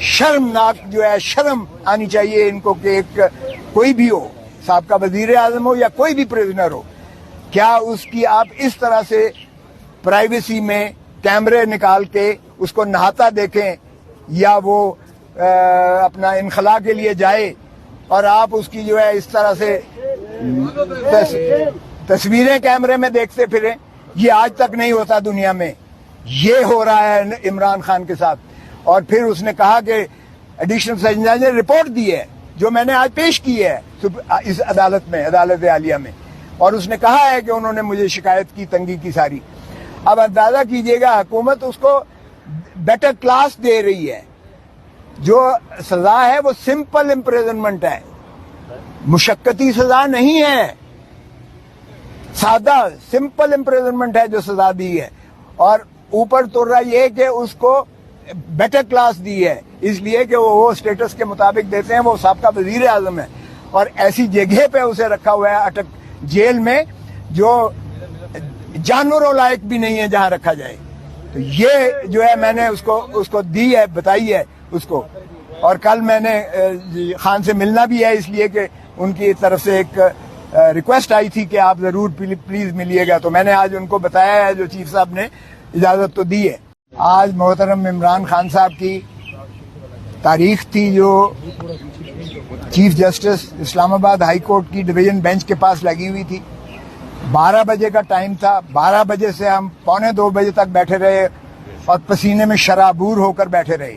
شرمناک جو ہے شرم آنی چاہیے ان کو کہ ایک کوئی بھی ہو، صاحب کا وزیر اعظم ہو یا کوئی بھی پریزنر ہو، کیا اس کی آپ اس طرح سے پرائیویسی میں کیمرے نکال کے اس کو نہاتا دیکھیں یا وہ اپنا انخلا کے لیے جائے اور آپ اس کی جو ہے اس طرح سے تصویریں کیمرے میں دیکھتے پھریں؟ یہ آج تک نہیں ہوتا دنیا میں، یہ ہو رہا ہے عمران خان کے ساتھ۔ اور پھر اس نے کہا کہ ایڈیشنل سیشن جج نے رپورٹ دی ہے جو میں نے آج پیش کی ہے اس عدالت میں، عدالت عالیہ میں، اور اس نے کہا ہے کہ انہوں نے مجھے شکایت کی تنگی کی ساری۔ اب اندازہ کیجئے گا حکومت اس کو بیٹر کلاس دے رہی ہے، جو سزا ہے وہ سمپل امپریزنمنٹ ہے، مشقتی سزا نہیں ہے، سادہ سمپل امپریزنمنٹ ہے جو سزا دی ہے، اور اوپر تو رہا یہ کہ اس کو بیٹر کلاس دی ہے اس لیے کہ وہ اسٹیٹس کے مطابق دیتے ہیں، وہ سابقہ وزیر اعظم ہے، اور ایسی جگہ پہ اسے رکھا ہوا ہے اٹک جیل میں جو جانوروں لائق بھی نہیں ہے جہاں رکھا جائے۔ تو یہ جو ہے میں نے اس کو دی ہے، بتائی ہے اس کو، اور کل میں نے خان سے ملنا بھی ہے اس لیے کہ ان کی طرف سے ایک ریکویسٹ آئی تھی کہ آپ ضرور پلیز ملیے گا، تو میں نے آج ان کو بتایا ہے، جو چیف صاحب نے اجازت تو دی ہے۔ آج محترم عمران خان صاحب کی تاریخ تھی جو چیف جسٹس اسلام آباد ہائی کورٹ کی ڈویژن بینچ کے پاس لگی ہوئی تھی۔ 12 بجے کا ٹائم تھا، 12 بجے سے ہم 1:45 بجے تک بیٹھے رہے اور پسینے میں شرابور ہو کر بیٹھے رہے۔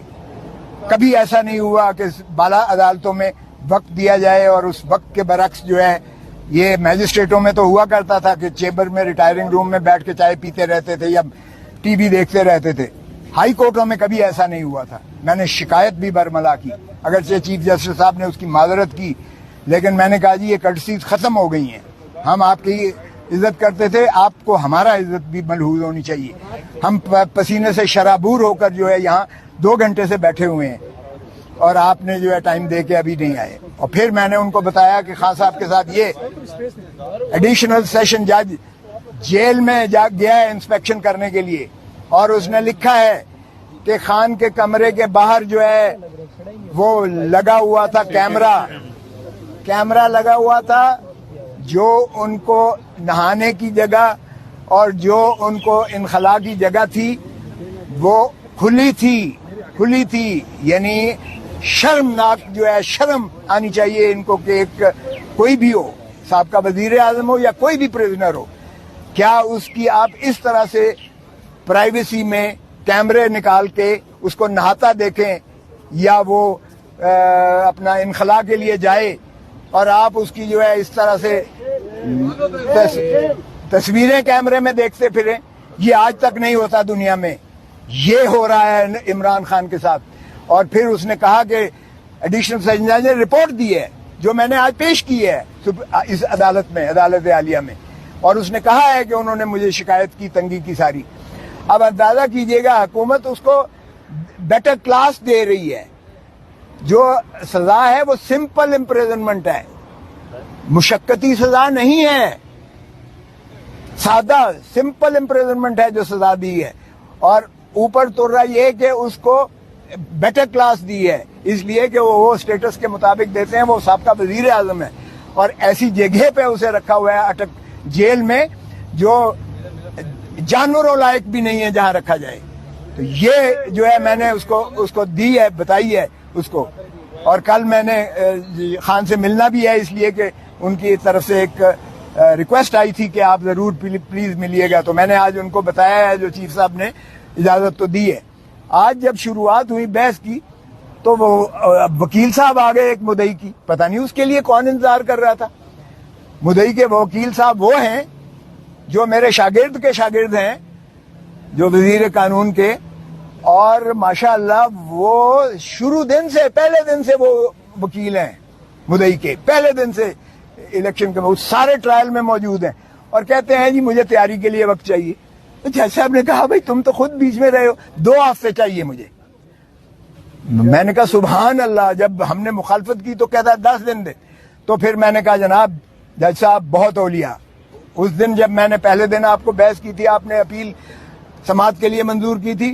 کبھی ایسا نہیں ہوا کہ بالا عدالتوں میں وقت دیا جائے، اور اس وقت کے برعکس جو ہے یہ میجسٹریٹوں میں تو ہوا کرتا تھا کہ چیمبر میں ریٹائرنگ روم میں بیٹھ کے چائے پیتے رہتے تھے یا ٹی وی دیکھتے رہتے تھے۔ ہائی کورٹوں میں کبھی ایسا نہیں ہوا تھا۔ میں نے شکایت بھی برملا کی، اگرچہ چیف جسٹس صاحب نے اس کی معذرت کی، لیکن میں نے کہا جی یہ کٹسیز ختم ہو گئی ہیں، ہم آپ کی عزت کرتے تھے، آپ کو ہمارا عزت بھی ملحوظ ہونی چاہیے۔ ہم پسینے سے شرابور ہو کر جو ہے یہاں 2 گھنٹے سے بیٹھے ہوئے ہیں، اور آپ نے جو ہے ٹائم دے کے ابھی نہیں آئے۔ اور پھر میں نے ان کو بتایا کہ خان صاحب کے ساتھ یہ ایڈیشنل سیشن جج جیل میں گیا ہے انسپیکشن کرنے کے لیے، اور اس نے لکھا ہے کہ خان کے کمرے کے باہر جو ہے وہ لگا ہوا تھا کیمرہ لگا ہوا تھا، جو ان کو نہانے کی جگہ اور جو ان کو انخلا کی جگہ تھی وہ کھلی تھی، یعنی شرمناک جو ہے شرم آنی چاہیے ان کو کہ ایک کوئی بھی ہو، صاحب کا وزیر اعظم ہو یا کوئی بھی پریزنر ہو، کیا اس کی آپ اس طرح سے پرائیویسی میں کیمرے نکال کے اس کو نہاتا دیکھیں یا وہ اپنا انخلا کے لیے جائے، اور آپ اس کی جو ہے اس طرح سے تصویریں کیمرے میں دیکھتے پھریں؟ یہ آج تک نہیں ہوتا دنیا میں، یہ ہو رہا ہے عمران خان کے ساتھ۔ اور پھر اس نے کہا کہ ایڈیشنل سیشن جج نے رپورٹ دی ہے جو میں نے آج پیش کی ہے اس عدالت میں، عدالت عالیہ میں، اور اس نے کہا ہے کہ انہوں نے مجھے شکایت کی تنگی کی ساری۔ اب اندازہ کیجئے گا حکومت اس کو بیٹر کلاس دے رہی ہے، جو سزا ہے وہ سمپل امپریزنمنٹ ہے، مشقتی سزا نہیں ہے، سادہ سمپل امپریزنمنٹ ہے جو سزا دی ہے، اور اوپر تو رہا یہ کہ اس کو بیٹر کلاس دی ہے اس لیے کہ وہ اسٹیٹس کے مطابق دیتے ہیں، وہ سابقہ وزیر اعظم ہے، اور ایسی جگہ پہ اسے رکھا ہوا ہے اٹک جیل میں جو جانوروں لائق بھی نہیں ہے جہاں رکھا جائے۔ تو یہ جو ہے میں نے اس کو دی ہے، بتائی ہے اس کو، اور کل میں نے خان سے ملنا بھی ہے اس لیے کہ ان کی طرف سے ایک ریکویسٹ آئی تھی کہ آپ ضرور پلیز ملیے گا، تو میں نے آج ان کو بتایا ہے، جو چیف صاحب نے اجازت تو دی ہے۔ آج جب شروعات ہوئی بحث کی تو وہ وکیل صاحب آ گئے ایک مدعی کی، پتہ نہیں اس کے لیے کون انتظار کر رہا تھا۔ مدعی کے وکیل صاحب وہ ہیں جو میرے شاگرد کے شاگرد ہیں، جو وزیر قانون کے، اور ماشاءاللہ وہ شروع دن سے، پہلے دن سے وہ وکیل ہیں مدعی کے، پہلے دن سے الیکشن کے وہ سارے ٹرائل میں موجود ہیں، اور کہتے ہیں جی مجھے تیاری کے لیے وقت چاہیے۔ تو جج صاحب نے کہا بھائی تم تو خود بیچ میں رہے ہو، 2 ہفتے چاہیے مجھے۔ میں نے کہا سبحان اللہ، جب ہم نے مخالفت کی تو کہتا ہے 10 دن دے۔ تو پھر میں نے کہا جناب جج صاحب بہت اولیاء، اس دن جب میں نے پہلے دن آپ کو بحث کی تھی، آپ نے اپیل سماعت کے لیے منظور کی تھی،